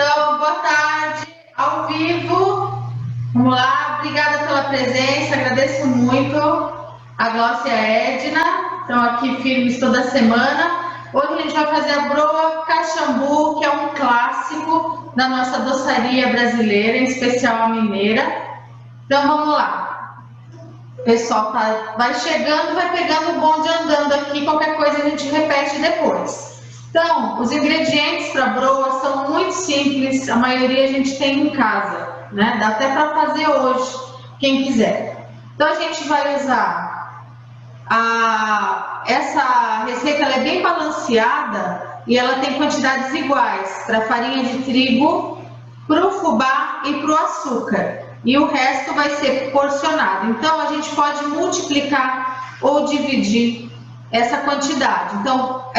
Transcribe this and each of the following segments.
Então, boa tarde, ao vivo. Vamos lá, obrigada pela presença, agradeço muito a Glaucia e a Edna, estão aqui firmes toda semana. Hoje a gente vai fazer a broa Caxambu, que é um clássico da nossa doçaria brasileira, em especial a mineira. Então, vamos lá. O pessoal vai chegando, vai pegando o bonde andando aqui, qualquer coisa a gente repete depois. Então, os ingredientes para broa são muito simples, a maioria a gente tem em casa, né? Dá até para fazer hoje, quem quiser. Então, a gente vai usar essa receita, ela é bem balanceada e ela tem quantidades iguais para farinha de trigo, para o fubá e para o açúcar. E o resto vai ser porcionado. Então, a gente pode multiplicar ou dividir essa quantidade. Então,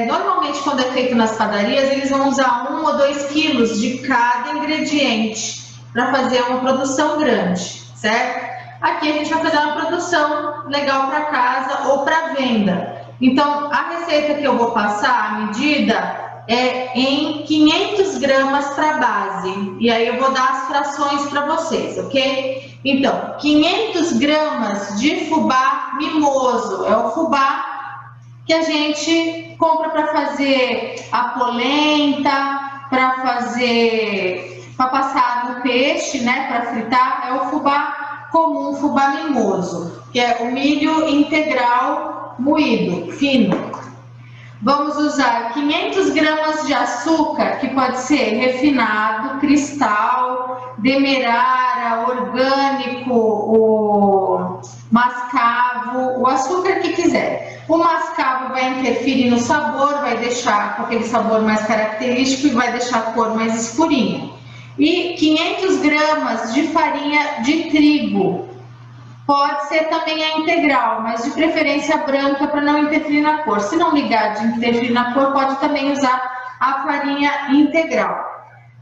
normalmente quando é feito nas padarias, eles vão usar 1 ou 2 quilos de cada ingrediente para fazer uma produção grande, certo? Aqui a gente vai fazer uma produção legal para casa ou para venda. Então, a receita que eu vou passar, a medida, é em 500 gramas para base. E aí eu vou dar as frações para vocês, ok? Então, 500 gramas de fubá mimoso. É o fubá que a gente compra para fazer a polenta, para passar no peixe, né, para fritar. É o fubá comum, fubá mimoso, que é o milho integral moído, fino. Vamos usar 500 gramas de açúcar, que pode ser refinado, cristal, demerara, orgânico, o mascavo, o açúcar que quiser. O mascavo vai interferir no sabor, vai deixar com aquele sabor mais característico e vai deixar a cor mais escurinha. E 500 gramas de farinha de trigo. Pode ser também a integral, mas de preferência branca para não interferir na cor. Se não ligar de interferir na cor, pode também usar a farinha integral.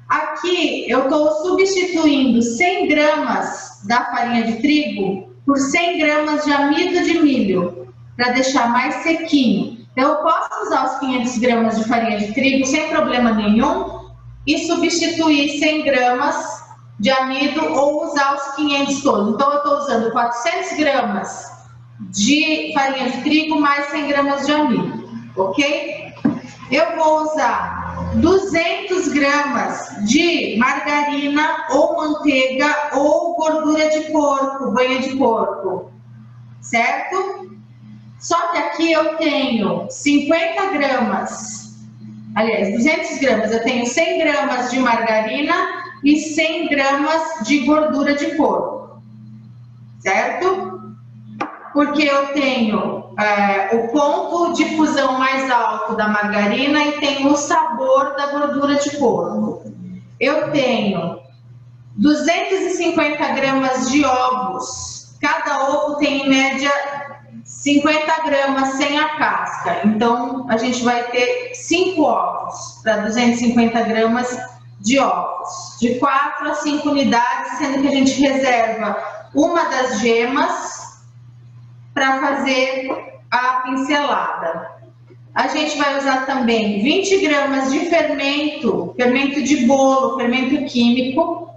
Aqui eu estou substituindo 100 gramas da farinha de trigo por 100 gramas de amido de milho, para deixar mais sequinho. Então, eu posso usar os 500 gramas de farinha de trigo sem problema nenhum e substituir 100 gramas de amido ou usar os 500 todos. Então, eu estou usando 400 gramas de farinha de trigo mais 100 gramas de amido, ok? Eu vou usar 200 gramas de margarina ou manteiga ou gordura de porco, banha de porco, certo? Só que aqui eu tenho 50 gramas, aliás, 200 gramas, eu tenho 100 gramas de margarina e 100 gramas de gordura de porco, certo? Porque eu tenho o ponto de fusão mais alto da margarina e tenho o sabor da gordura de porco. Eu tenho 250 gramas de ovos, cada ovo tem em média 50 gramas sem a casca, então a gente vai ter 5 ovos para 250 gramas de ovos, de 4 a 5 unidades, sendo que a gente reserva uma das gemas para fazer a pincelada. A gente vai usar também 20 gramas de fermento, fermento de bolo, fermento químico,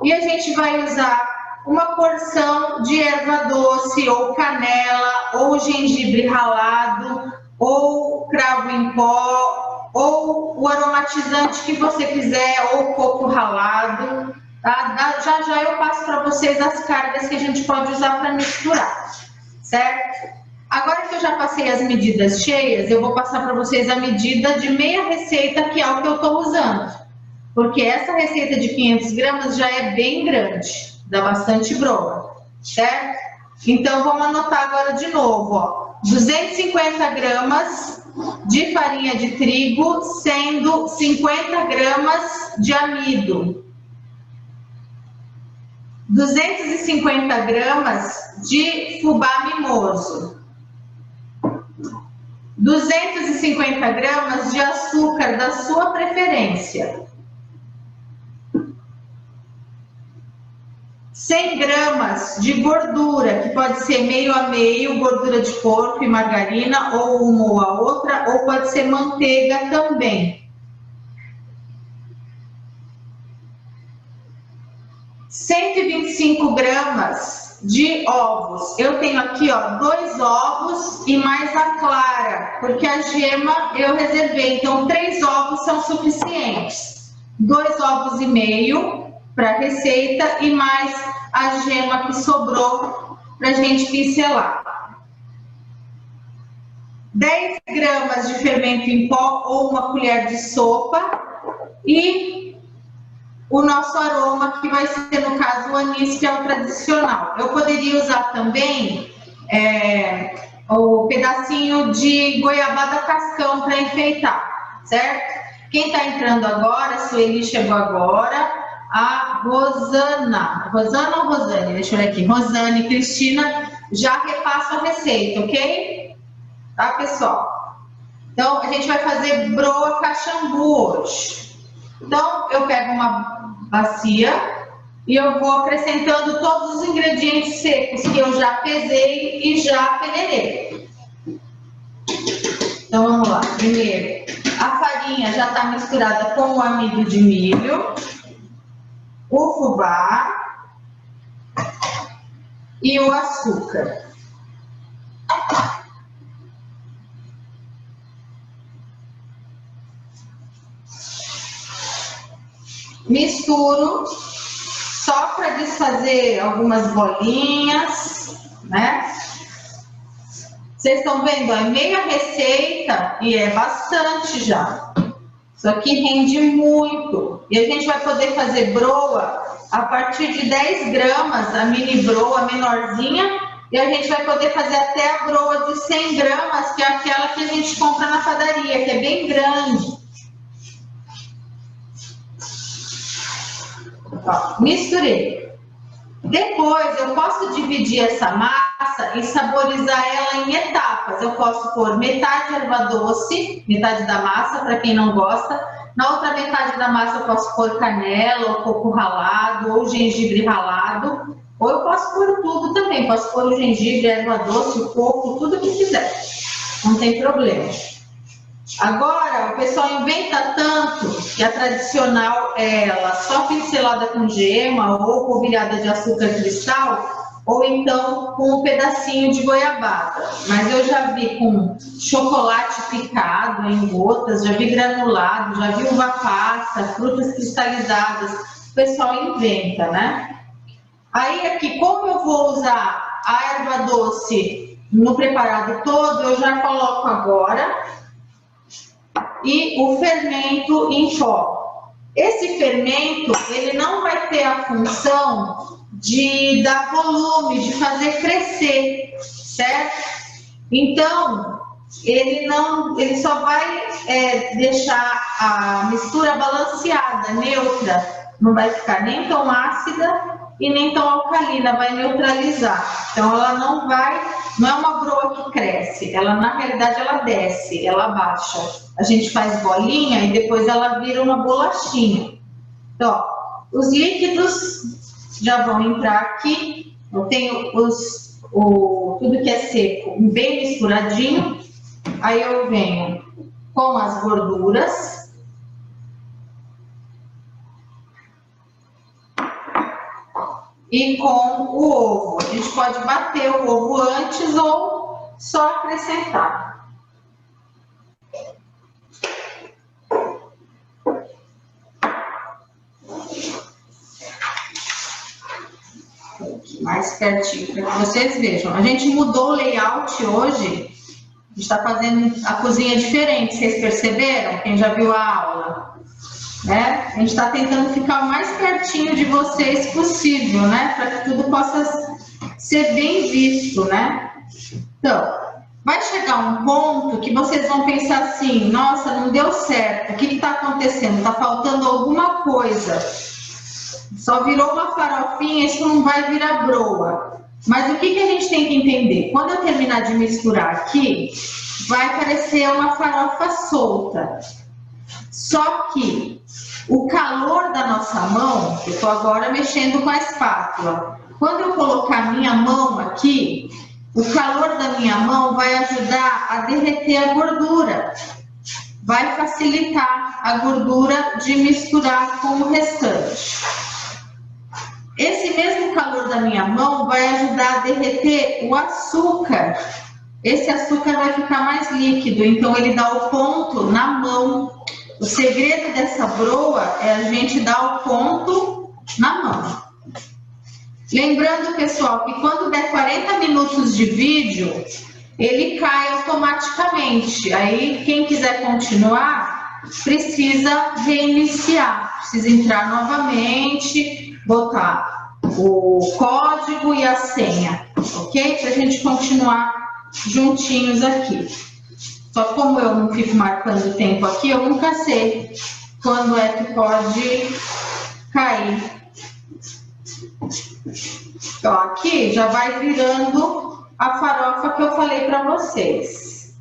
e a gente vai usar uma porção de erva doce, ou canela, ou gengibre ralado, ou cravo em pó, ou o aromatizante que você quiser, ou coco ralado. Tá? Já já eu passo para vocês as cargas que a gente pode usar para misturar, certo? Agora que eu já passei as medidas cheias, eu vou passar para vocês a medida de meia receita, que é o que eu estou usando. Porque essa receita de 500 gramas já é bem grande. Dá bastante broa, certo? Então, vamos anotar agora de novo, ó. 250 gramas de farinha de trigo, sendo 50 gramas de amido. 250 gramas de fubá mimoso. 250 gramas de açúcar da sua preferência. 100 gramas de gordura, que pode ser meio a meio, gordura de porco e margarina, ou uma ou a outra, ou pode ser manteiga também. 125 gramas de ovos. Eu tenho aqui, ó, 2 ovos e mais a clara, porque a gema eu reservei, então 3 ovos são suficientes. 2 ovos e meio para a receita e mais a gema que sobrou para a gente pincelar. 10 gramas de fermento em pó ou uma colher de sopa e o nosso aroma, que vai ser, no caso, o anis, que é o tradicional. Eu poderia usar também o pedacinho de goiabada cascão para enfeitar, certo? Quem está entrando agora, a Sueli chegou agora, a Rosana ou Rosane? Deixa eu ver aqui. Rosane e Cristina já repassam a receita, ok? Tá, pessoal? Então, a gente vai fazer broa caxambu hoje. Então, eu pego uma bacia e eu vou acrescentando todos os ingredientes secos que eu já pesei e já peneirei. Então, vamos lá. Primeiro, a farinha já está misturada com o amido de milho, o fubá e o açúcar. Misturo só para desfazer algumas bolinhas, né? Vocês estão vendo? É meia receita e é bastante já. Isso aqui rende muito. E a gente vai poder fazer broa a partir de 10 gramas, a mini broa menorzinha. E a gente vai poder fazer até a broa de 100 gramas, que é aquela que a gente compra na padaria, que é bem grande. Ó, misturei. Depois eu posso dividir essa massa e saborizar ela em etapas. Eu posso pôr metade erva doce, metade da massa, para quem não gosta. Na outra metade da massa eu posso pôr canela, ou coco ralado, ou gengibre ralado. Ou eu posso pôr tudo também. Posso pôr o gengibre, a erva doce, o coco, tudo que quiser. Não tem problema. Agora, o pessoal inventa tanto que a tradicional é ela só pincelada com gema ou polvilhada de açúcar cristal, ou então com um pedacinho de goiabada. Mas eu já vi com chocolate picado em gotas, já vi granulado, já vi uva passa, frutas cristalizadas. O pessoal inventa, né? Aí aqui, como eu vou usar a erva doce no preparado todo, eu já coloco agora. E o fermento em pó. Esse fermento, ele não vai ter a função de dar volume, de fazer crescer, certo? Então, ele só vai deixar a mistura balanceada, neutra. Não vai ficar nem tão ácida e nem tão alcalina, vai neutralizar. Então, ela não é uma broa que cresce, ela na realidade ela desce, ela baixa. A gente faz bolinha e depois ela vira uma bolachinha. Então, ó, os líquidos já vão entrar aqui. Eu tenho tudo que é seco bem misturadinho. Aí eu venho com as gorduras. E com o ovo. A gente pode bater o ovo antes ou só acrescentar. Mais pertinho para que vocês vejam. A gente mudou o layout hoje. A gente está fazendo a cozinha diferente. Vocês perceberam? Quem já viu a aula? Né? A gente está tentando ficar o mais pertinho de vocês possível, né? Para que tudo possa ser bem visto, né? Então, vai chegar um ponto que vocês vão pensar assim: nossa, não deu certo. O que está acontecendo? Está faltando alguma coisa. Só virou uma farofinha, isso não vai virar broa. Mas o que a gente tem que entender? Quando eu terminar de misturar aqui, vai parecer uma farofa solta. Só que o calor da nossa mão, eu estou agora mexendo com a espátula. Quando eu colocar a minha mão aqui, o calor da minha mão vai ajudar a derreter a gordura. Vai facilitar a gordura de misturar com o restante. Esse mesmo calor da minha mão vai ajudar a derreter o açúcar. Esse açúcar vai ficar mais líquido, então ele dá o ponto na mão. O segredo dessa broa é a gente dar o ponto na mão. Lembrando, pessoal, que quando der 40 minutos de vídeo, ele cai automaticamente. Aí, quem quiser continuar, precisa reiniciar. Precisa entrar novamente, botar o código e a senha, ok? Para a gente continuar juntinhos aqui. Só como eu não fico marcando o tempo aqui, eu nunca sei quando é que pode cair. Então, aqui já vai virando a farofa que eu falei para vocês.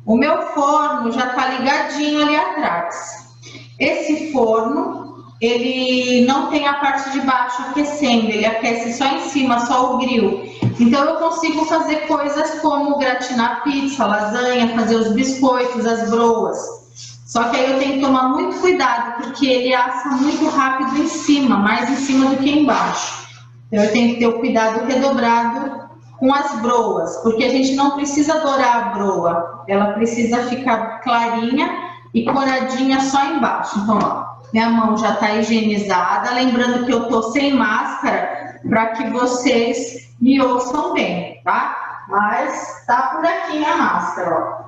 O meu forno já tá ligadinho ali atrás. Esse forno, ele não tem a parte de baixo aquecendo, ele aquece só em cima, só o grill. Então eu consigo fazer coisas como gratinar pizza, lasanha, fazer os biscoitos, as broas. Só que aí eu tenho que tomar muito cuidado, porque ele assa muito rápido em cima, mais em cima do que embaixo. Então eu tenho que ter o cuidado redobrado com as broas, porque a gente não precisa dourar a broa, ela precisa ficar clarinha e coradinha só embaixo. Então, ó, minha mão já está higienizada, lembrando que eu tô sem máscara para que vocês me ouçam bem, tá? Mas tá por aqui minha máscara, ó.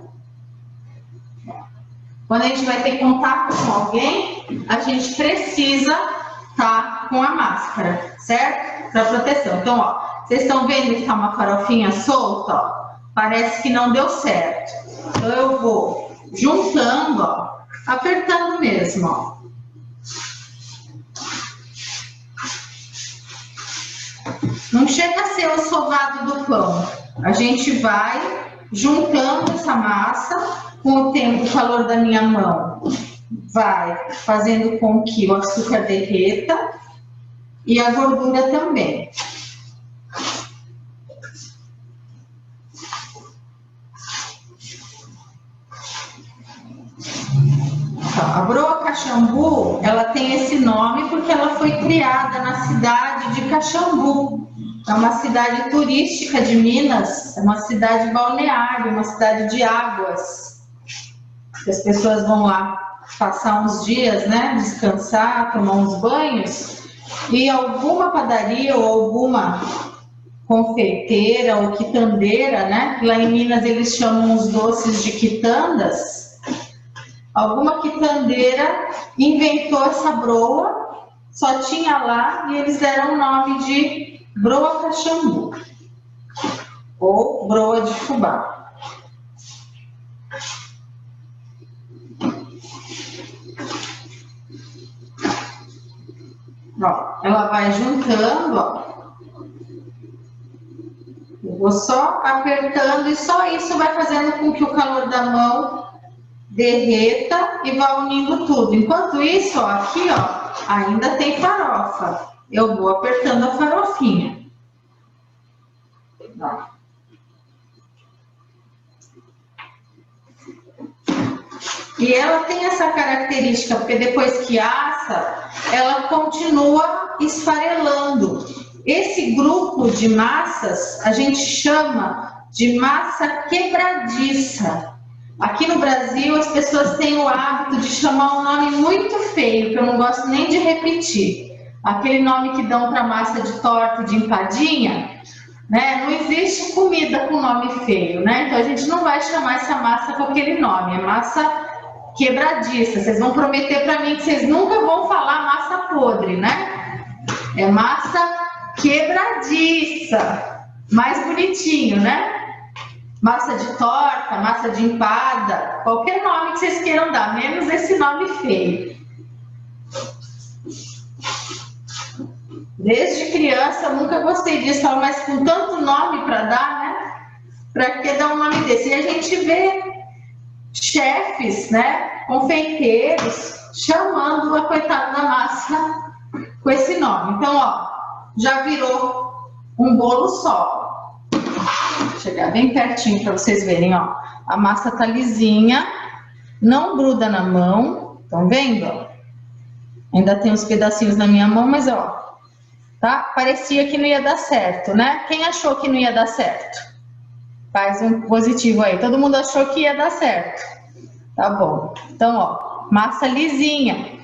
Quando a gente vai ter contato com alguém, a gente precisa estar com a máscara, certo? Para proteção. Então, ó, vocês estão vendo que tá uma farofinha solta, ó? Parece que não deu certo. Então, eu vou juntando, ó, apertando mesmo, ó. Não chega a ser o sovado do pão. A gente vai juntando essa massa. Com o tempo, o calor da minha mão vai fazendo com que o açúcar derreta e a gordura também. A broa Caxambu, ela tem esse nome porque ela foi criada na cidade de Caxambu. É uma cidade turística de Minas, é uma cidade balneária, uma cidade de águas. As pessoas vão lá passar uns dias, né, descansar, tomar uns banhos, e alguma padaria ou alguma confeiteira ou quitandeira, né, lá em Minas eles chamam os doces de quitandas, alguma quitandeira inventou essa broa, só tinha lá e eles deram o nome de broa Caxambu ou broa de fubá. Ó, ela vai juntando, ó. Eu vou só apertando e só isso vai fazendo com que o calor da mão derreta e vá unindo tudo. Enquanto isso, ó, aqui, ó, ainda tem farofa. Eu vou apertando a farofinha. Ó. E ela tem essa característica, porque depois que assa, ela continua esfarelando. Esse grupo de massas a gente chama de massa quebradiça. Aqui no Brasil as pessoas têm o hábito de chamar um nome muito feio, que eu não gosto nem de repetir. Aquele nome que dão para massa de torta, de empadinha, né? Não existe comida com nome feio, né? Então a gente não vai chamar essa massa com aquele nome, é massa quebradiça. Vocês vão prometer para mim que vocês nunca vão falar massa podre, né? É massa quebradiça, mais bonitinho, né? Massa de torta, massa de empada, qualquer nome que vocês queiram dar, menos esse nome feio. Desde criança eu nunca gostei disso, mas com tanto nome para dar, né? Para que dar um nome desse? E a gente vê chefes, né, confeiteiros, chamando a coitada da massa com esse nome. Então, ó, já virou um bolo só. Vou chegar bem pertinho para vocês verem, ó. A massa tá lisinha, não gruda na mão, estão vendo? Ainda tem uns pedacinhos na minha mão, mas ó, tá? Parecia que não ia dar certo, né? Quem achou que não ia dar certo? Faz um positivo aí. Todo mundo achou que ia dar certo. Tá bom. Então, ó, massa lisinha.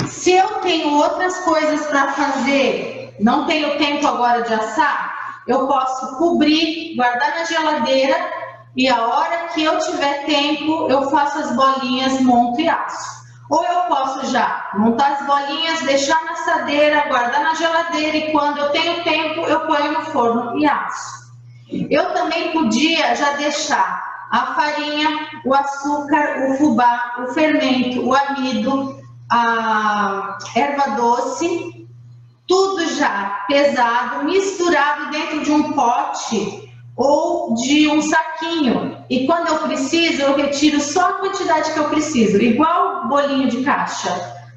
Se eu tenho outras coisas para fazer, não tenho tempo agora de assar, eu posso cobrir, guardar na geladeira e a hora que eu tiver tempo, eu faço as bolinhas, monto e asso. Ou eu posso já montar as bolinhas, deixar na assadeira, guardar na geladeira e quando eu tenho tempo, eu ponho no forno e asso. Eu também podia já deixar a farinha, o açúcar, o fubá, o fermento, o amido, a erva doce, tudo já pesado, misturado dentro de um pote ou de um saquinho. E quando eu preciso, eu retiro só a quantidade que eu preciso, igual bolinho de caixa.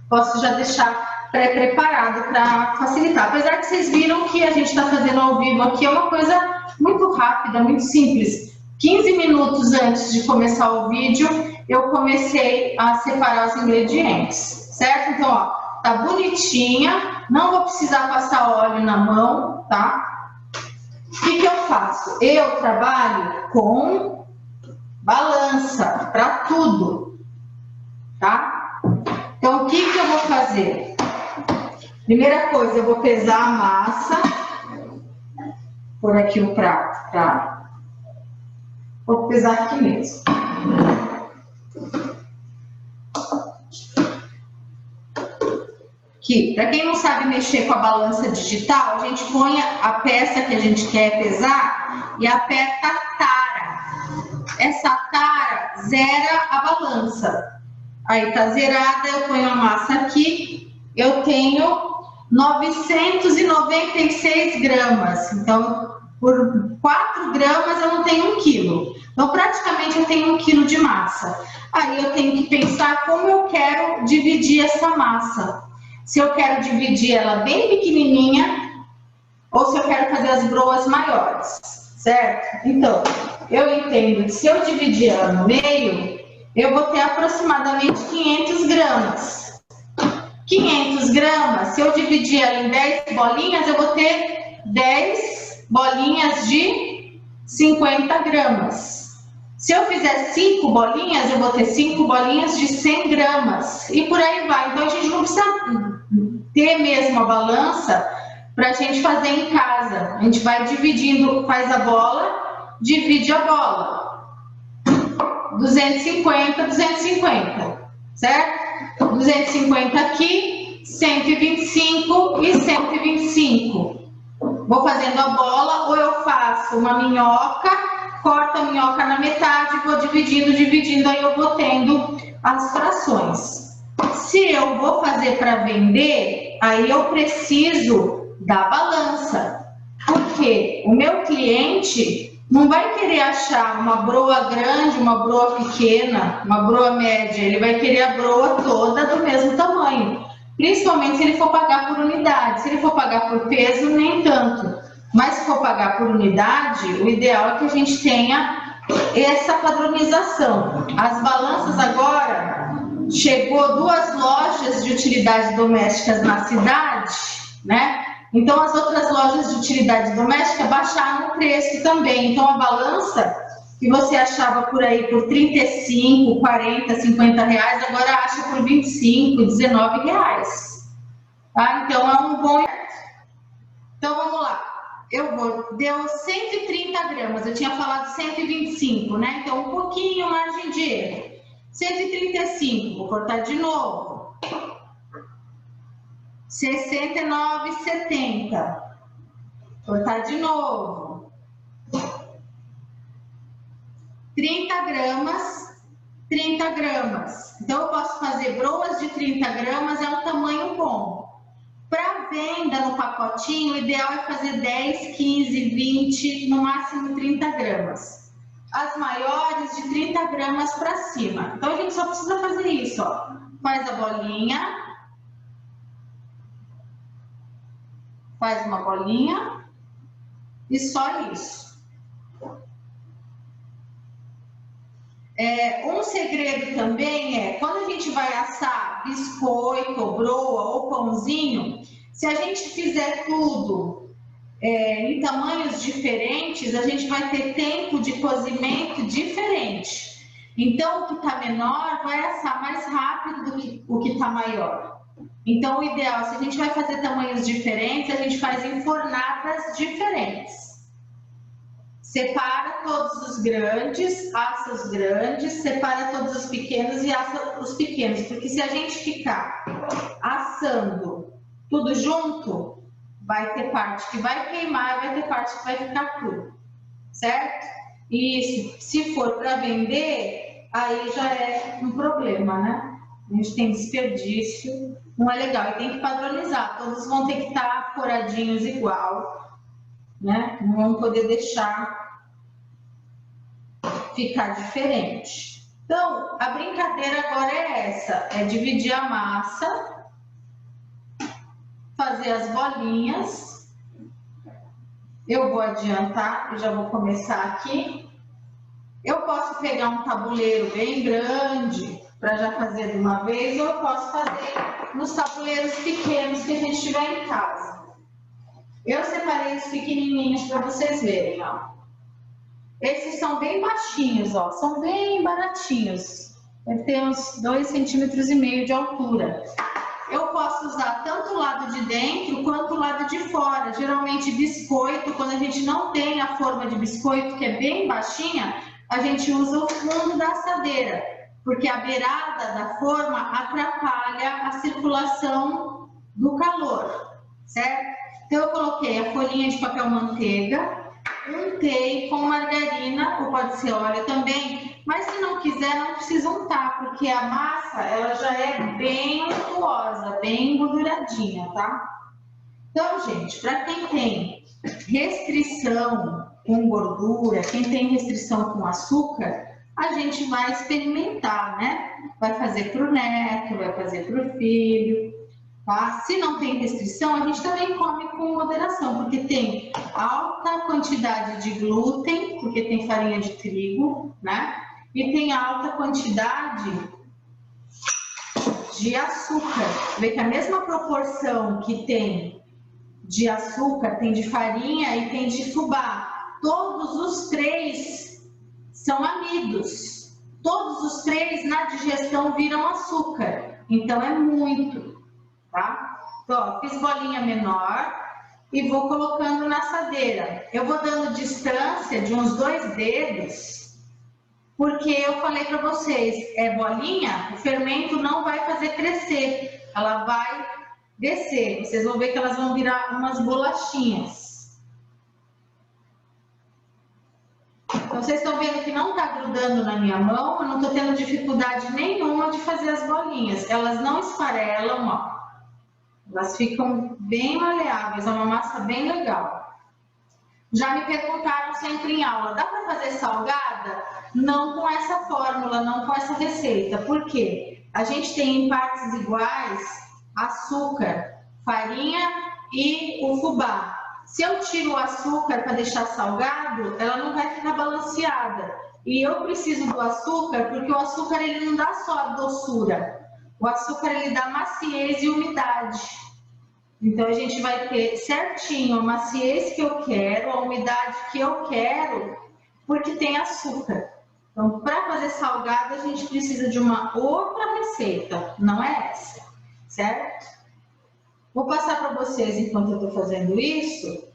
Posso já deixar pré-preparado para facilitar. Apesar que vocês viram que a gente está fazendo ao vivo aqui, é uma coisa muito rápida, muito simples. 15 minutos antes de começar o vídeo, eu comecei a separar os ingredientes, certo? Então, ó, tá bonitinha, não vou precisar passar óleo na mão, tá? O que eu faço? Eu trabalho com balança para tudo, tá? Então, o que eu vou fazer? Primeira coisa, eu vou pesar a massa, por aqui o prato, tá? Vou pesar aqui mesmo. Aqui, para quem não sabe mexer com a balança digital, a gente põe a peça que a gente quer pesar e aperta a tara. Essa tara zera a balança. Aí tá zerada, eu ponho a massa aqui, eu tenho 996 gramas. Então, por 4 gramas eu não tenho 1 quilo. Então, praticamente eu tenho 1 quilo de massa. Aí eu tenho que pensar como eu quero dividir essa massa. Se eu quero dividir ela bem pequenininha ou se eu quero fazer as broas maiores, certo? Então, eu entendo que se eu dividir ela no meio, eu vou ter aproximadamente 500 gramas. 500 gramas, se eu dividir ela em 10 bolinhas, eu vou ter 10 bolinhas de 50 gramas. Se eu fizer 5 bolinhas, eu vou ter 5 bolinhas de 100 gramas. E por aí vai. Então, a gente não precisa ter mesmo a balança para a gente fazer em casa. A gente vai dividindo, faz a bola, divide a bola. 250, 250, certo? 250 aqui, 125 e 125. Vou fazendo a bola, ou eu faço uma minhoca, corto a minhoca na metade, vou dividindo, aí eu vou tendo as frações. Se eu vou fazer para vender, aí eu preciso da balança, porque o meu cliente não vai querer achar uma broa grande, uma broa pequena, uma broa média, ele vai querer a broa toda do mesmo tamanho, principalmente se ele for pagar por unidade. Se ele for pagar por peso, nem tanto, mas se for pagar por unidade, o ideal é que a gente tenha essa padronização. As balanças agora, chegou 2 lojas de utilidades domésticas na cidade, né? Então, as outras lojas de utilidade doméstica baixaram o preço também. Então, a balança que você achava por aí por 35, 40, 50 reais, agora acha por 25, 19 reais. Tá? Então, é um bom... Então, vamos lá. Deu 130 gramas, eu tinha falado 125, né? Então, um pouquinho margem de erro. 135, vou cortar de novo. 69,70. Cortar de novo. 30 gramas, 30 gramas. Então, eu posso fazer broas de 30 gramas, é um tamanho bom. Para venda no pacotinho, o ideal é fazer 10, 15, 20, no máximo 30 gramas. As maiores de 30 gramas para cima. Então, a gente só precisa fazer isso, ó. Faz a bolinha. Faz uma bolinha. E só isso. Um segredo também é, quando a gente vai assar biscoito, ou broa, ou pãozinho, Se a gente fizer tudo em tamanhos diferentes, a gente vai ter tempo de cozimento diferente. Então, o que está menor vai assar mais rápido do que o que está maior. Então, o ideal, se a gente vai fazer tamanhos diferentes, a gente faz em fornadas diferentes. Separa todos os grandes, assa os grandes, separa todos os pequenos e assa os pequenos. Porque se a gente ficar assando tudo junto, vai ter parte que vai queimar, vai ter parte que vai ficar cru, certo? E se for para vender, aí já é um problema, né? A gente tem desperdício, não é legal. E tem que padronizar, todos vão ter que estar coradinhos igual, né? Não vão poder deixar ficar diferente. Então, a brincadeira agora é essa, é dividir a massa, fazer as bolinhas. Eu vou adiantar, eu já vou começar aqui. Eu posso pegar um tabuleiro bem grande para já fazer de uma vez, ou eu posso fazer nos tabuleiros pequenos que a gente tiver em casa. Eu separei os pequenininhos para vocês verem, ó. Esses são bem baixinhos, ó, são bem baratinhos. Deve ter uns 2,5 centímetros de altura. Eu posso usar tanto o lado de dentro quanto o lado de fora. Geralmente biscoito, quando a gente não tem a forma de biscoito, que é bem baixinha, a gente usa o fundo da assadeira, porque a beirada da forma atrapalha a circulação do calor, certo? Então eu coloquei a folhinha de papel manteiga, untei com margarina, ou pode ser óleo também, mas se não quiser não precisa untar, porque a massa ela já é bem untuosa, bem gorduradinha, tá? Então, gente, para quem tem restrição com gordura, quem tem restrição com açúcar, a gente vai experimentar, né? Vai fazer para o neto, vai fazer para o filho, tá? Se não tem restrição, a gente também come com moderação, porque tem alta quantidade de glúten, porque tem farinha de trigo, né? E tem alta quantidade de açúcar. Vê que a mesma proporção que tem de açúcar, tem de farinha e tem de fubá. Todos os três são amidos. Todos os três na digestão viram açúcar. Então é muito, tá? Então, ó, fiz bolinha menor e vou colocando na assadeira. Eu vou dando distância de uns 2 dedos, porque eu falei para vocês, bolinha, o fermento não vai fazer crescer, ela vai descer. Vocês vão ver que elas vão virar umas bolachinhas. Então, vocês estão vendo que não está grudando na minha mão, eu não estou tendo dificuldade nenhuma de fazer as bolinhas. Elas não esfarelam, ó. Elas ficam bem maleáveis, é uma massa bem legal. Já me perguntaram sempre em aula, dá para fazer salgada? Não com essa fórmula, não com essa receita. Por quê? A gente tem em partes iguais açúcar, farinha e o fubá. Se eu tiro o açúcar para deixar salgado, ela não vai ficar balanceada. E eu preciso do açúcar porque o açúcar ele não dá só a doçura. O açúcar ele dá maciez e umidade. Então a gente vai ter certinho a maciez que eu quero, a umidade que eu quero, porque tem açúcar. Então, para fazer salgado, a gente precisa de uma outra receita, não é essa, certo? Vou passar para vocês, enquanto eu estou fazendo isso,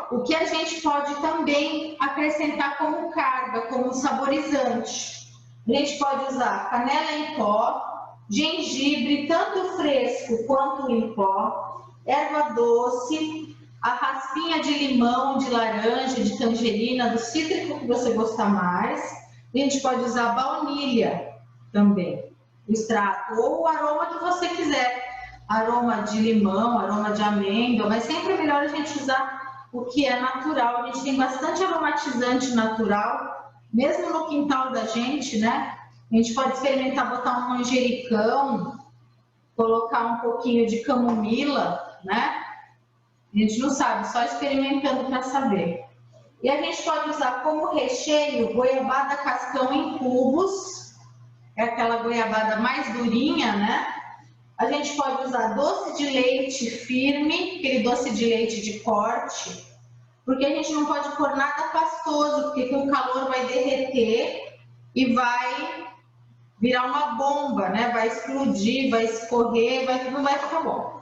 o que a gente pode também acrescentar como carga, como saborizante. A gente pode usar canela em pó, gengibre, tanto fresco quanto em pó, erva doce, a raspinha de limão, de laranja, de tangerina, do cítrico que você gostar mais. A gente pode usar baunilha também, o extrato, ou o aroma que você quiser. Aroma de limão, aroma de amêndoa, mas sempre é melhor a gente usar o que é natural. A gente tem bastante aromatizante natural, mesmo no quintal da gente, né? A gente pode experimentar botar um manjericão, colocar um pouquinho de camomila, né? A gente não sabe, só experimentando para saber. E a gente pode usar como recheio goiabada cascão em cubos, é aquela goiabada mais durinha, né? A gente pode usar doce de leite firme, aquele doce de leite de corte, porque a gente não pode pôr nada pastoso, porque com o calor vai derreter e vai virar uma bomba, né? Vai explodir, vai escorrer, não vai ficar bom.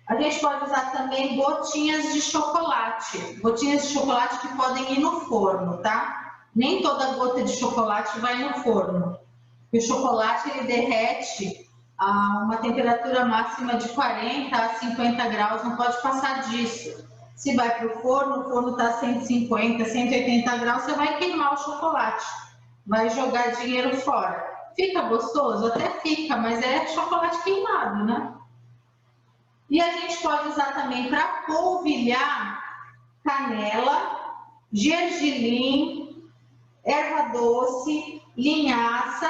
A gente pode usar também gotinhas de chocolate. Gotinhas de chocolate que podem ir no forno, tá? Nem toda gota de chocolate vai no forno. O chocolate, ele derrete a uma temperatura máxima de 40 a 50 graus, não pode passar disso. Se vai para o forno está 150, 180 graus, você vai queimar o chocolate, vai jogar dinheiro fora. Fica gostoso? Até fica, mas é chocolate queimado, né? E a gente pode usar também para polvilhar canela, gergelim, erva doce, linhaça,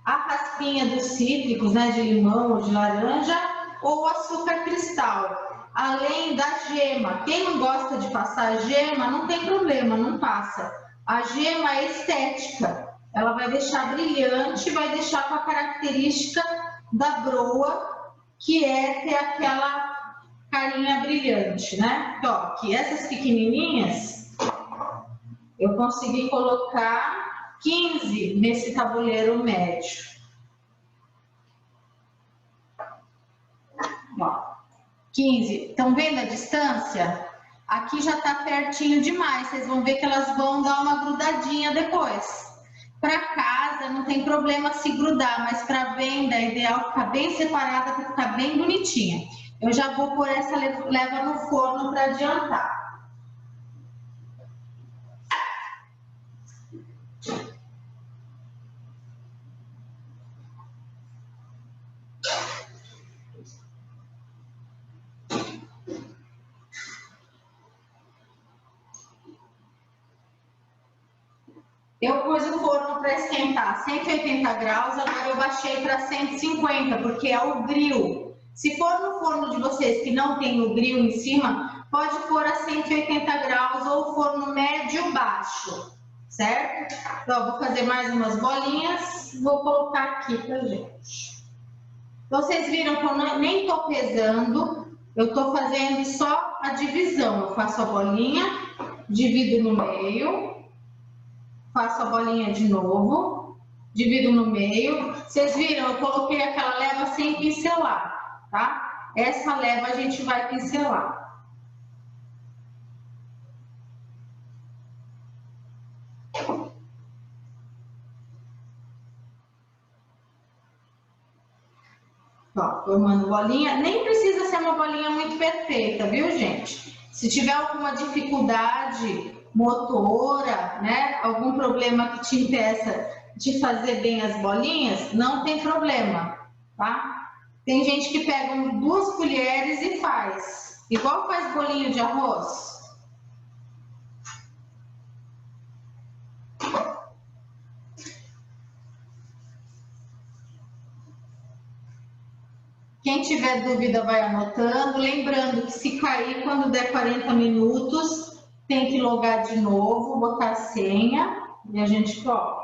a raspinha dos cítricos, né, de limão ou de laranja, ou açúcar cristal, além da gema. Quem não gosta de passar gema, não tem problema, não passa. A gema é estética, ela vai deixar brilhante, vai deixar com a característica da broa, que é ter aquela carinha brilhante, né? Então, aqui, essas pequenininhas, eu consegui colocar 15 nesse tabuleiro médio. Ó, 15. Estão vendo a distância? Aqui já está pertinho demais. Vocês vão ver que elas vão dar uma grudadinha depois. Para casa não tem problema se grudar, mas para venda é ideal ficar bem separada para ficar bem bonitinha. Eu já vou pôr essa leva no forno para adiantar. Eu pus o forno para esquentar 180 graus, agora eu baixei para 150, porque é o grill. Se for no forno de vocês que não tem o grill em cima, pode pôr a 180 graus ou forno médio baixo, certo? Então, eu vou fazer mais umas bolinhas, vou colocar aqui pra gente. Então, vocês viram que eu nem tô pesando, eu tô fazendo só a divisão. Eu faço a bolinha, divido no meio, faço a bolinha de novo, divido no meio. Vocês viram, eu coloquei aquela leva sem pincelar, tá? Essa leva a gente vai pincelar. Ó, formando bolinha, nem precisa ser uma bolinha muito perfeita, viu, gente? Se tiver alguma dificuldade motora, né, algum problema que te impeça de fazer bem as bolinhas, não tem problema, tá? Tem gente que pega 2 colheres e faz, igual faz bolinho de arroz. Quem tiver dúvida vai anotando, lembrando que se cair quando der 40 minutos, tem que logar de novo, botar a senha e a gente coloca.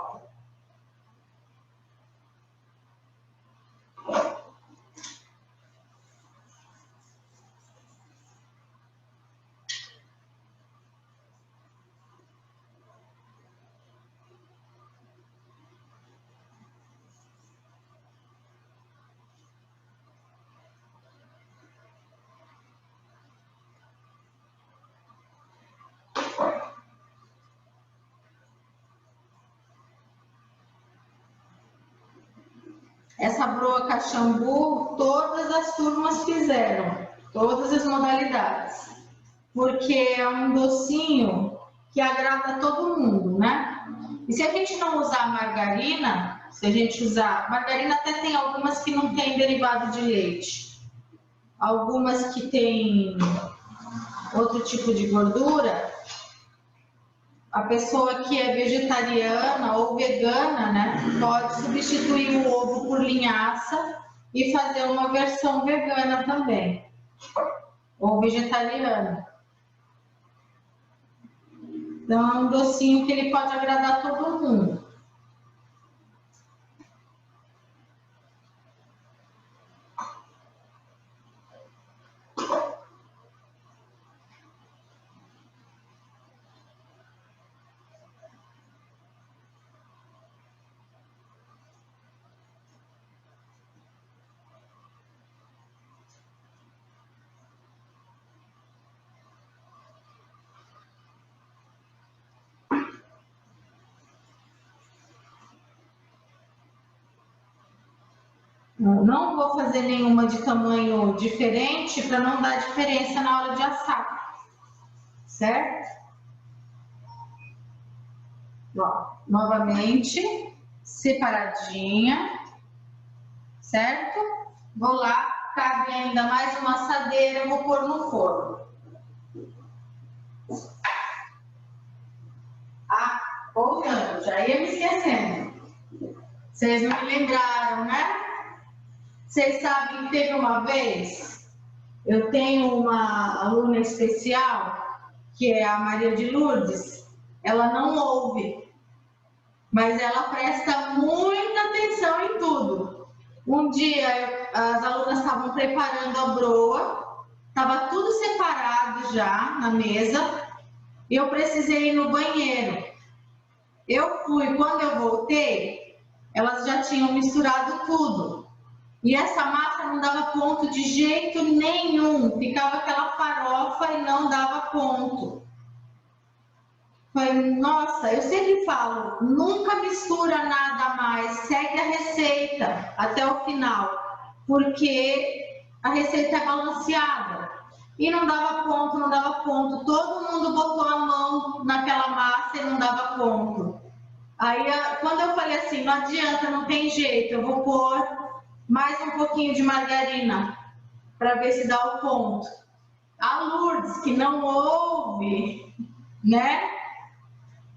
Essa broa cachambu, todas as turmas fizeram, todas as modalidades, porque é um docinho que agrada todo mundo, né? E se a gente não usar margarina, se a gente usar... Margarina até tem algumas que não tem derivado de leite, algumas que tem outro tipo de gordura. A pessoa que é vegetariana ou vegana, né, pode substituir o ovo por linhaça e fazer uma versão vegana também, ou vegetariana. Então, é um docinho que ele pode agradar todo mundo. Não vou fazer nenhuma de tamanho diferente para não dar diferença na hora de assar, certo? Ó, novamente, separadinha, certo? Vou lá, cabe ainda mais uma assadeira, eu vou pôr no forno. Ah, voltando, já ia me esquecendo. Vocês não me lembraram, né? Vocês sabem que teve uma vez, eu tenho uma aluna especial, que é a Maria de Lourdes, ela não ouve, mas ela presta muita atenção em tudo. Um dia, as alunas estavam preparando a broa, estava tudo separado já na mesa, e eu precisei ir no banheiro. Eu fui, quando eu voltei, elas já tinham misturado tudo. E essa massa não dava ponto de jeito nenhum, ficava aquela farofa e não dava ponto. Falei, nossa, eu sempre falo, nunca mistura nada mais, segue a receita até o final, porque a receita é balanceada. E não dava ponto, não dava ponto. Todo mundo botou a mão naquela massa e não dava ponto. Aí, quando eu falei assim, não adianta, não tem jeito, eu vou pôr mais um pouquinho de margarina para ver se dá o ponto. A Lourdes, que não ouve, né?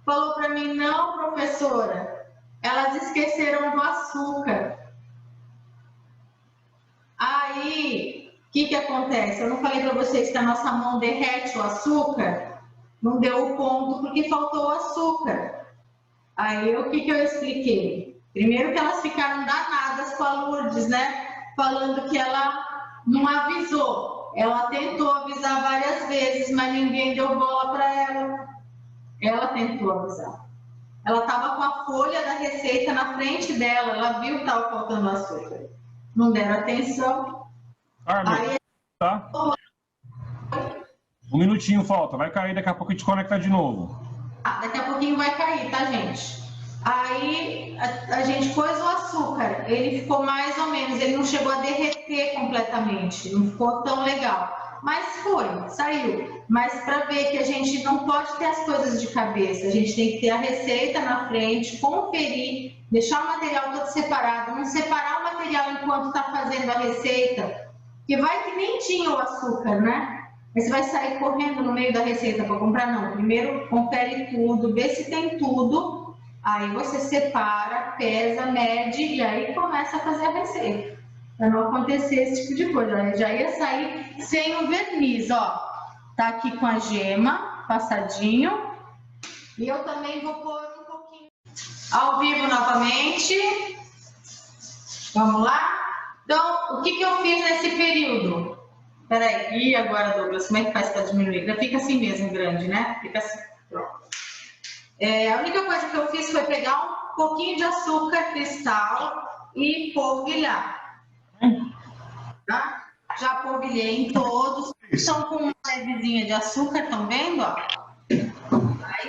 Falou para mim, não, professora, elas esqueceram do açúcar. Aí, o que acontece? Eu não falei para vocês que a nossa mão derrete o açúcar? Não deu o ponto porque faltou o açúcar. Aí, o que eu expliquei? Primeiro que elas ficaram danadas com a Lourdes, né? Falando que ela não avisou. Ela tentou avisar várias vezes, mas ninguém deu bola para ela. Ela tentou avisar. Ela estava com a folha da receita na frente dela, ela viu que estava faltando açúcar. Não deram atenção. Aí... tá? Um minutinho falta, vai cair, daqui a pouco a gente conecta de novo. Daqui a pouquinho vai cair, tá, gente? Aí a gente pôs o açúcar, ele ficou mais ou menos, ele não chegou a derreter completamente, não ficou tão legal. Mas foi, saiu. Mas para ver que a gente não pode ter as coisas de cabeça, a gente tem que ter a receita na frente, conferir, deixar o material todo separado, não separar o material enquanto está fazendo a receita, que vai que nem tinha o açúcar, né? Mas você vai sair correndo no meio da receita para comprar, não. Primeiro confere tudo, vê se tem tudo, aí você separa, pesa, mede e aí começa a fazer a receita. Para não acontecer esse tipo de coisa. Eu já ia sair sem o verniz, ó. Tá aqui com a gema, passadinho. E eu também vou pôr um pouquinho ao vivo novamente. Vamos lá? Então, o que eu fiz nesse período? Peraí, e agora, Douglas, como é que faz para diminuir? Já fica assim mesmo, grande, né? Fica assim, pronto. A única coisa que eu fiz foi pegar um pouquinho de açúcar cristal e polvilhar. Tá? Já polvilhei em todos. Estão com uma levezinha de açúcar, estão vendo? Ó? Aí,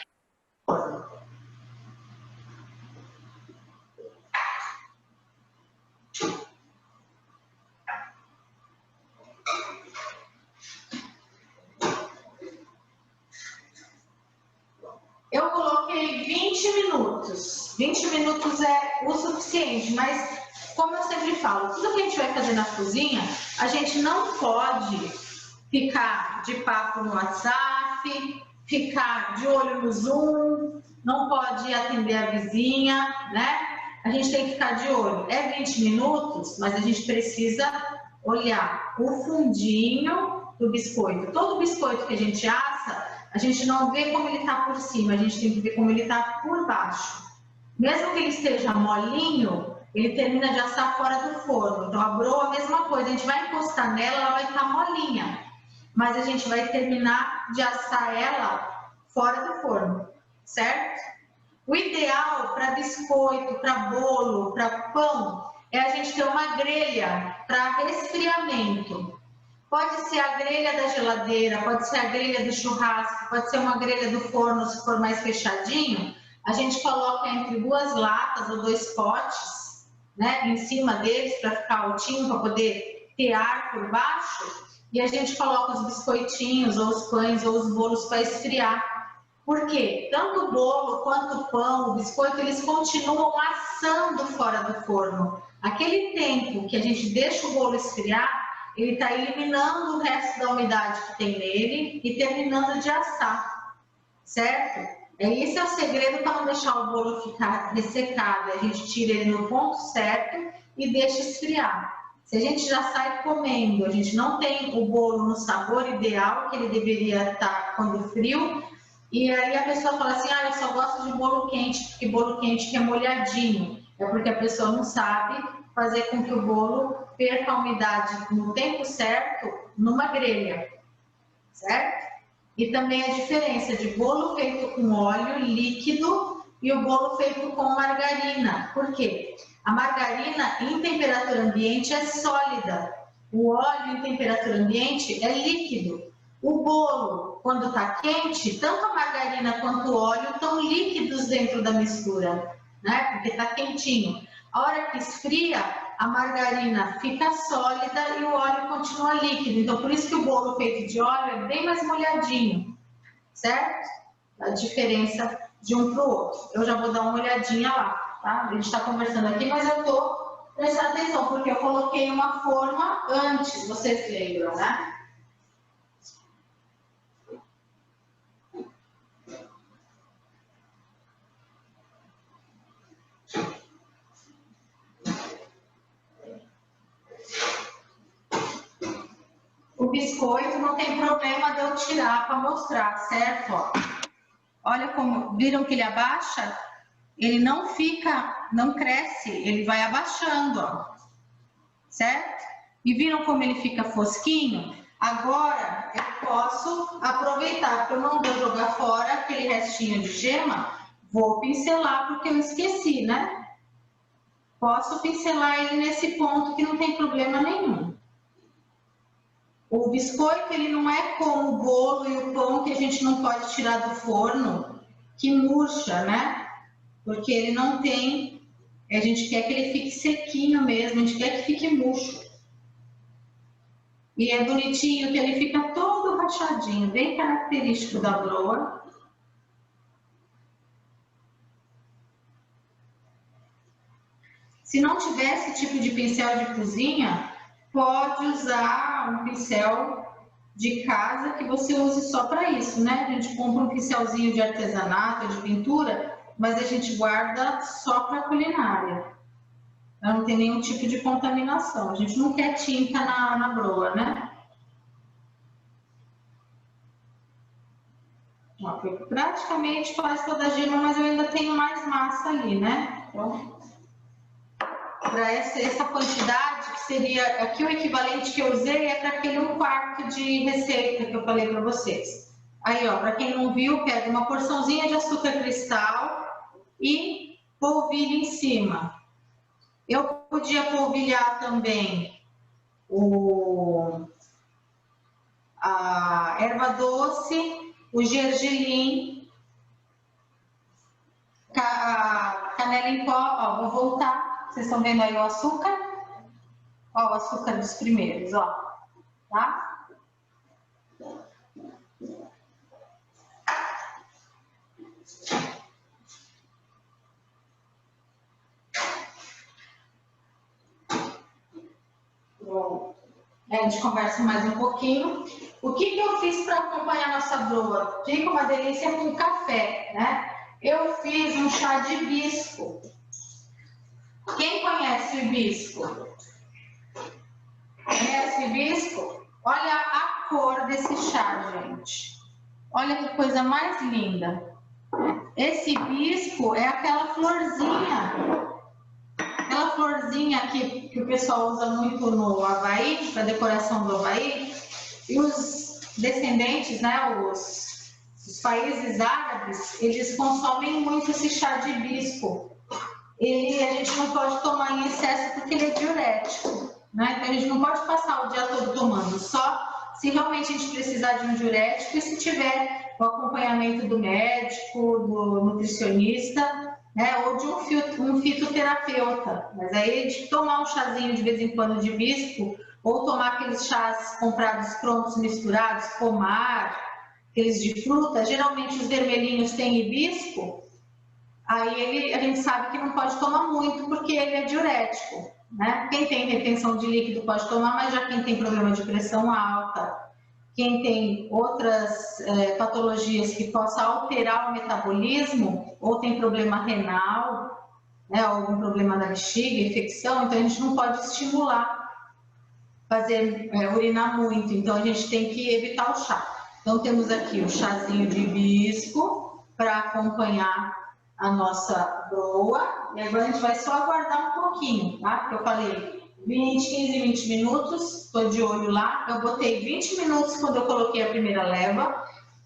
eu coloquei 20 minutos. 20 minutos é o suficiente, mas como eu sempre falo, tudo que a gente vai fazer na cozinha, a gente não pode ficar de papo no WhatsApp, ficar de olho no Zoom, não pode atender a vizinha, né? A gente tem que ficar de olho. É 20 minutos, mas a gente precisa olhar o fundinho do biscoito. Todo biscoito que a gente assa, a gente não vê como ele está por cima, a gente tem que ver como ele está por baixo. Mesmo que ele esteja molinho, ele termina de assar fora do forno. Então, a broa, a mesma coisa, a gente vai encostar nela, ela vai estar molinha. Mas a gente vai terminar de assar ela fora do forno, certo? O ideal para biscoito, para bolo, para pão, é a gente ter uma grelha para resfriamento. Pode ser a grelha da geladeira, pode ser a grelha do churrasco, pode ser uma grelha do forno, se for mais fechadinho. A gente coloca entre 2 latas ou 2 potes né, em cima deles para ficar altinho, para poder ter ar por baixo, e a gente coloca os biscoitinhos, ou os pães, ou os bolos para esfriar. Por quê? Tanto o bolo quanto o pão, o biscoito, eles continuam assando fora do forno. Aquele tempo que a gente deixa o bolo esfriar, ele está eliminando o resto da umidade que tem nele e terminando de assar, certo? Esse é o segredo para não deixar o bolo ficar ressecado. A gente tira ele no ponto certo e deixa esfriar. Se a gente já sai comendo, a gente não tem o bolo no sabor ideal que ele deveria estar quando frio, e aí a pessoa fala assim, eu só gosto de bolo quente, porque bolo quente que é molhadinho. É porque a pessoa não sabe fazer com que o bolo perca a umidade no tempo certo numa grelha, certo? E também a diferença de bolo feito com óleo líquido e o bolo feito com margarina. Por quê? A margarina em temperatura ambiente é sólida, o óleo em temperatura ambiente é líquido. O bolo, quando está quente, tanto a margarina quanto o óleo estão líquidos dentro da mistura, né? Porque está quentinho. A hora que esfria, a margarina fica sólida e o óleo continua líquido. Então, por isso que o bolo feito de óleo é bem mais molhadinho, certo? A diferença de um para o outro. Eu já vou dar uma olhadinha lá, tá? A gente está conversando aqui, mas eu estou prestando atenção, porque eu coloquei uma forma antes, vocês lembram, né? O biscoito não tem problema de eu tirar para mostrar, certo? Ó. Olha como, viram que ele abaixa? Ele não fica, não cresce, ele vai abaixando, ó. Certo? E viram como ele fica fosquinho? Agora eu posso aproveitar, porque eu não vou jogar fora aquele restinho de gema, vou pincelar porque eu esqueci, né? Posso pincelar ele nesse ponto que não tem problema nenhum. O biscoito, ele não é como o bolo e o pão que a gente não pode tirar do forno, que murcha, né? Porque ele não tem, a gente quer que ele fique sequinho mesmo, a gente quer que fique murcho. E é bonitinho que ele fica todo rachadinho, bem característico da broa. Se não tiver esse tipo de pincel de cozinha, pode usar um pincel de casa que você use só para isso, né? A gente compra um pincelzinho de artesanato, de pintura, mas a gente guarda só para culinária. Não tem nenhum tipo de contaminação. A gente não quer tinta na broa, né? Ó, praticamente quase toda a gema, mas eu ainda tenho mais massa ali, né? Então, para essa quantidade, que seria aqui o equivalente que eu usei é para aquele 1/4 de receita que eu falei para vocês. Aí, ó, para quem não viu, pega uma porçãozinha de açúcar cristal e polvilha em cima. Eu podia polvilhar também a erva doce, o gergelim, canela em pó, ó, vou voltar. Vocês estão vendo aí o açúcar? Ó, o açúcar dos primeiros, ó. Tá? Bom, a gente conversa mais um pouquinho. O que eu fiz para acompanhar a nossa broa? Fica uma delícia com café, né? Eu fiz um chá de hibisco. Quem conhece o hibisco? Conhece o hibisco? Olha a cor desse chá, gente. Olha que coisa mais linda. Esse hibisco é aquela florzinha. Aquela florzinha que o pessoal usa muito no Havaí, para decoração do Havaí. E os descendentes, né, os países árabes, eles consomem muito esse chá de hibisco. A gente não pode tomar em excesso porque ele é diurético, né? Então a gente não pode passar o dia todo tomando, só se realmente a gente precisar de um diurético e se tiver o acompanhamento do médico, do nutricionista, né? Ou de um fitoterapeuta. Mas aí de tomar um chazinho de vez em quando de hibisco, ou tomar aqueles chás comprados prontos, misturados, pomar, aqueles de fruta, geralmente os vermelhinhos têm hibisco, aí a gente sabe que não pode tomar muito porque ele é diurético, né? Quem tem retenção de líquido pode tomar, mas já quem tem problema de pressão alta, quem tem outras patologias que possam alterar o metabolismo, ou tem problema renal, né, algum problema na bexiga, infecção, então a gente não pode estimular, urinar muito, então a gente tem que evitar o chá. Então temos aqui o chazinho de hibisco para acompanhar a nossa broa, e agora a gente vai só aguardar um pouquinho, tá? Que eu falei 15, 20 minutos, estou de olho lá, eu botei 20 minutos quando eu coloquei a primeira leva,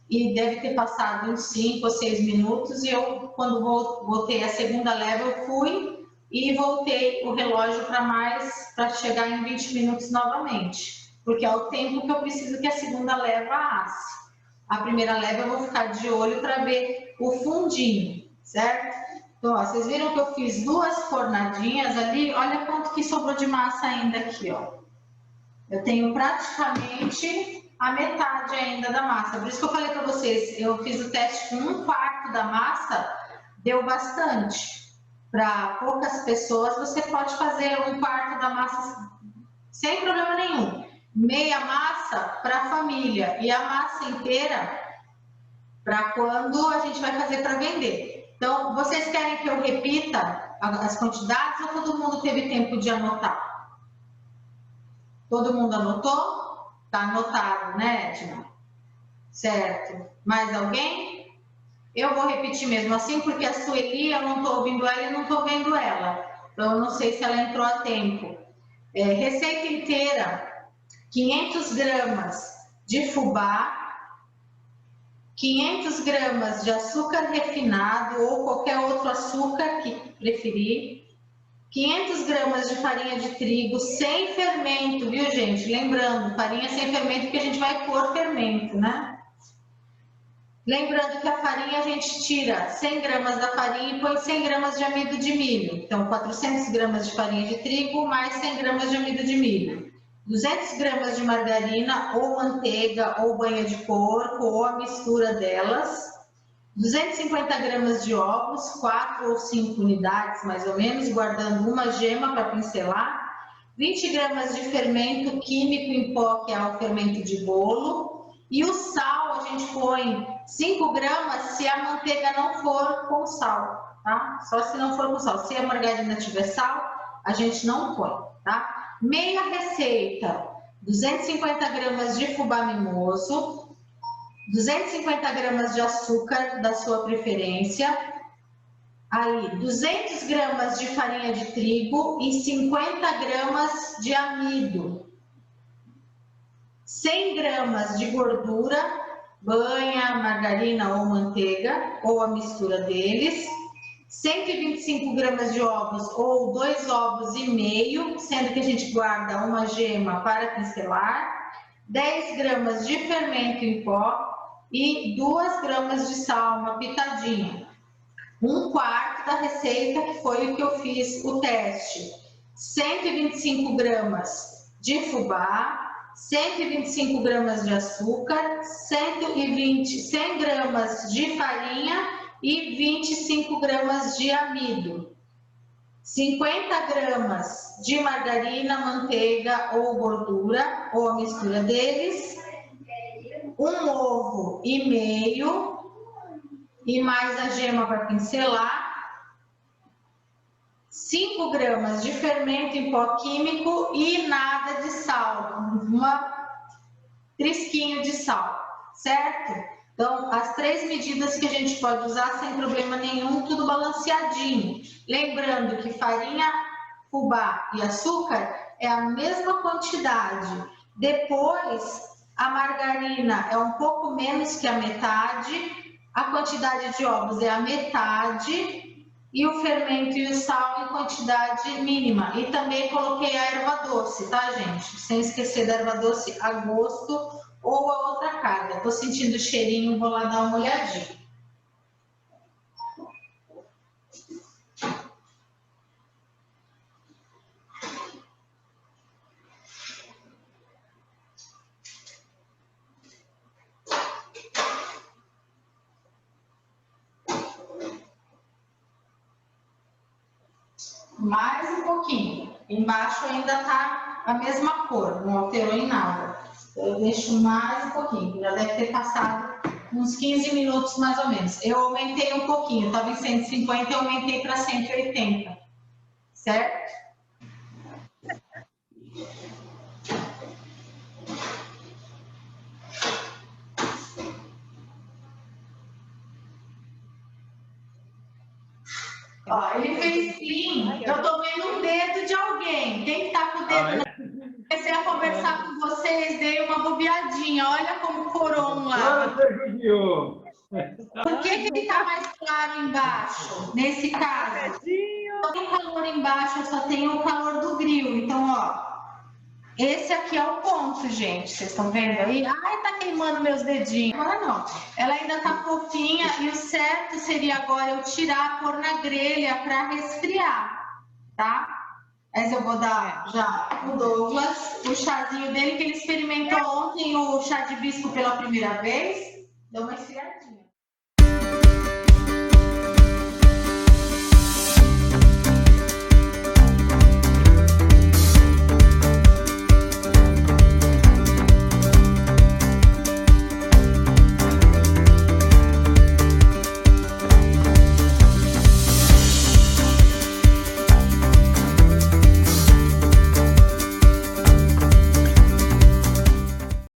e deve ter passado uns 5 ou 6 minutos, e eu, quando botei a segunda leva, eu fui e voltei o relógio para chegar em 20 minutos novamente, porque é o tempo que eu preciso que a segunda leva asse. A primeira leva eu vou ficar de olho para ver o fundinho, certo? Então, ó, vocês viram que eu fiz 2 fornadinhas ali, olha quanto que sobrou de massa ainda aqui, ó. Eu tenho praticamente a metade ainda da massa, por isso que eu falei para vocês, eu fiz o teste com 1/4 da massa, deu bastante. Para poucas pessoas, você pode fazer 1/4 da massa sem problema nenhum. Meia massa para a família e a massa inteira para quando a gente vai fazer para vender. Então, vocês querem que eu repita as quantidades ou todo mundo teve tempo de anotar? Todo mundo anotou? Tá anotado, né, Edna? Certo. Mais alguém? Eu vou repetir mesmo assim, porque a Sueli, eu não estou ouvindo ela e não estou vendo ela. Então, eu não sei se ela entrou a tempo. Receita inteira, 500 gramas de fubá, 500 gramas de açúcar refinado ou qualquer outro açúcar que preferir, 500 gramas de farinha de trigo sem fermento, viu, gente? Lembrando, farinha sem fermento, porque a gente vai pôr fermento, né? Lembrando que a farinha a gente tira 100 gramas da farinha e põe 100 gramas de amido de milho. Então, 400 gramas de farinha de trigo mais 100 gramas de amido de milho. 200 gramas de margarina ou manteiga ou banha de porco ou a mistura delas. 250 gramas de ovos, 4 ou 5 unidades mais ou menos, guardando uma gema para pincelar. 20 gramas de fermento químico em pó, que é o fermento de bolo. E o sal a gente põe 5 gramas se a manteiga não for com sal, tá? Só se não for com sal. Se a margarina tiver sal, a gente não põe, tá? Meia receita, 250 gramas de fubá mimoso, 250 gramas de açúcar da sua preferência, aí 200 gramas de farinha de trigo e 50 gramas de amido. 100 gramas de gordura, banha, margarina ou manteiga, ou a mistura deles. 125 gramas de ovos ou 2 ovos e meio, sendo que a gente guarda uma gema para pincelar. 10 gramas de fermento em pó e 2 gramas de sal, uma pitadinha. 1/4 da receita, que foi o que eu fiz o teste. 125 gramas de fubá, 125 gramas de açúcar, 100 gramas de farinha e 25 gramas de amido. 50 gramas de margarina, manteiga ou gordura, ou a mistura deles. 1 ovo e meio e mais a gema para pincelar. 5 gramas de fermento em pó químico e nada de sal, trisquinho de sal, certo? Então, as 3 medidas que a gente pode usar sem problema nenhum, tudo balanceadinho. Lembrando que farinha, fubá e açúcar é a mesma quantidade. Depois, a margarina é um pouco menos que a metade, a quantidade de ovos é a metade, e o fermento e o sal em quantidade mínima. E também coloquei a erva doce, tá, gente? Sem esquecer da erva doce a gosto ou a outra carga. Tô sentindo o cheirinho, vou lá dar uma olhadinha. Mais um pouquinho. Embaixo ainda tá a mesma cor, não alterou em nada. Eu deixo mais um pouquinho, já deve ter passado uns 15 minutos mais ou menos. Eu aumentei um pouquinho, estava em 150, eu aumentei para 180, certo? Ó, ele fez clean, eu tô vendo um dedo de alguém. Quem que tá com o dedo na... Comecei a conversar com vocês, dei uma bobeadinha. Olha como corou um lado. Por que ele tá mais claro embaixo, nesse caso? Não tem calor embaixo, eu só tenho o calor do grill. Então, ó, esse aqui é o ponto, gente. Vocês estão vendo aí? Ai, tá queimando meus dedinhos. Agora não. Ela ainda tá fofinha e o certo seria agora eu tirar, pôr na grelha para resfriar, tá? Mas eu vou dar já o Douglas, o chazinho dele, que ele experimentou ontem o chá de hibisco pela primeira vez. Deu uma esfriadinha.